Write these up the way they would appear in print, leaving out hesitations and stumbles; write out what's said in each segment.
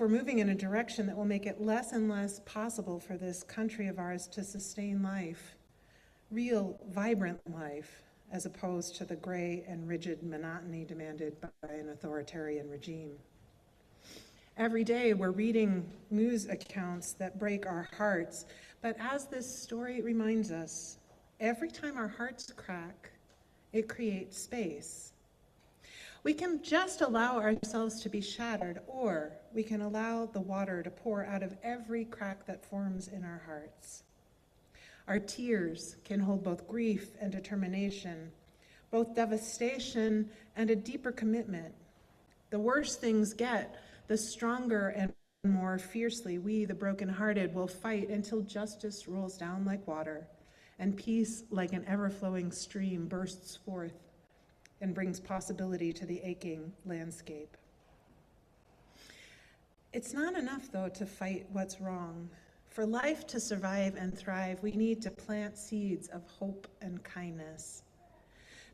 we're moving in a direction that will make it less and less possible for this country of ours to sustain life, real, vibrant life, as opposed to the gray and rigid monotony demanded by an authoritarian regime. Every day we're reading news accounts that break our hearts, but as this story reminds us, every time our hearts crack, it creates space. We can just allow ourselves to be shattered, or we can allow the water to pour out of every crack that forms in our hearts. Our tears can hold both grief and determination, both devastation and a deeper commitment. The worse things get, the stronger and more fiercely we, the brokenhearted, will fight until justice rolls down like water and peace, like an ever-flowing stream, bursts forth and brings possibility to the aching landscape. It's not enough, though, to fight what's wrong. For life to survive and thrive, we need to plant seeds of hope and kindness.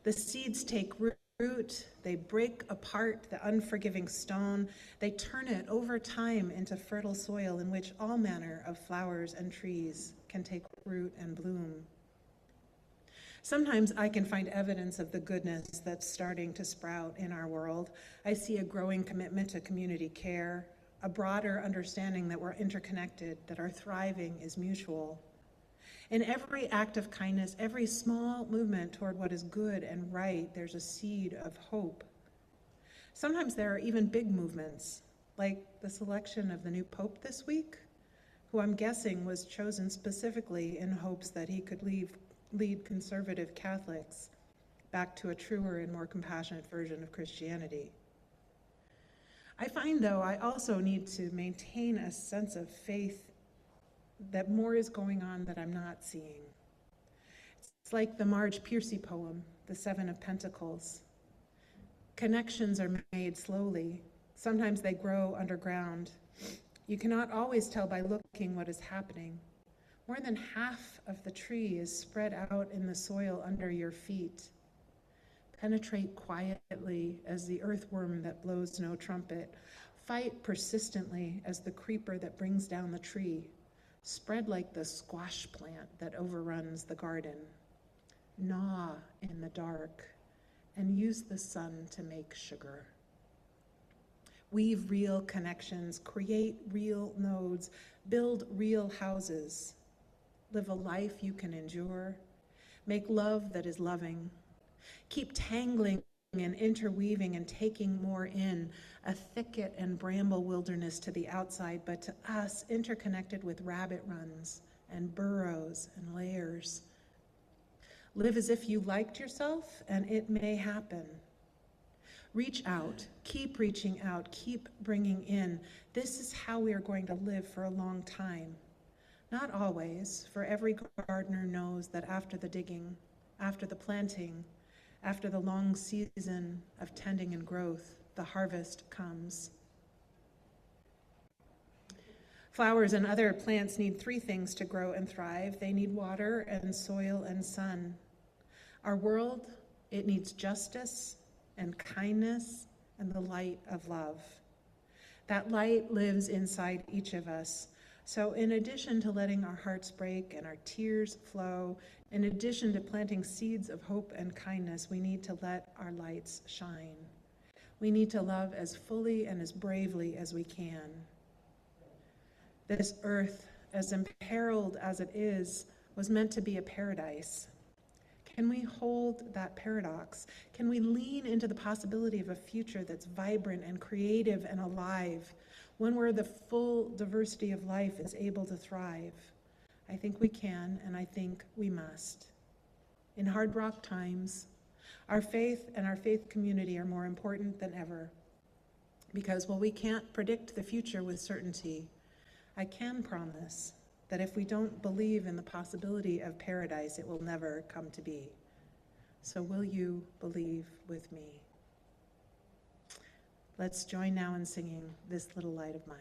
The seeds take root, they break apart the unforgiving stone, they turn it over time into fertile soil in which all manner of flowers and trees can take root and bloom. Sometimes I can find evidence of the goodness that's starting to sprout in our world. I see a growing commitment to community care, a broader understanding that we're interconnected, that our thriving is mutual. In every act of kindness, every small movement toward what is good and right, there's a seed of hope. Sometimes there are even big movements, like the selection of the new pope this week, who I'm guessing was chosen specifically in hopes that he could lead conservative Catholics back to a truer and more compassionate version of Christianity. I find, though, I also need to maintain a sense of faith that more is going on that I'm not seeing. It's like the Marge Piercy poem, The Seven of Pentacles. Connections are made slowly. Sometimes they grow underground. You cannot always tell by looking what is happening. More than half of the tree is spread out in the soil under your feet. Penetrate quietly as the earthworm that blows no trumpet. Fight persistently as the creeper that brings down the tree. Spread like the squash plant that overruns the garden. Gnaw in the dark and use the sun to make sugar. Weave real connections, create real nodes, build real houses. Live a life you can endure. Make love that is loving. Keep tangling and interweaving and taking more in, a thicket and bramble wilderness to the outside, but to us interconnected with rabbit runs and burrows and layers. Live as if you liked yourself, and it may happen. Reach out, keep reaching out, keep bringing in. This is how we are going to live for a long time. Not always, for every gardener knows that after the digging, after the planting, after the long season of tending and growth, the harvest comes. Flowers and other plants need three things to grow and thrive. They need water and soil and sun. Our world, it needs justice and kindness and the light of love. That light lives inside each of us. So in addition to letting our hearts break and our tears flow, in addition to planting seeds of hope and kindness, we need to let our lights shine. We need to love as fully and as bravely as we can. This earth, as imperiled as it is, was meant to be a paradise. Can we hold that paradox? Can we lean into the possibility of a future that's vibrant and creative and alive, one where the full diversity of life is able to thrive? I think we can, and I think we must. In hard rock times, our faith and our faith community are more important than ever. Because while we can't predict the future with certainty, I can promise that if we don't believe in the possibility of paradise, it will never come to be. So will you believe with me? Let's join now in singing This Little Light of Mine.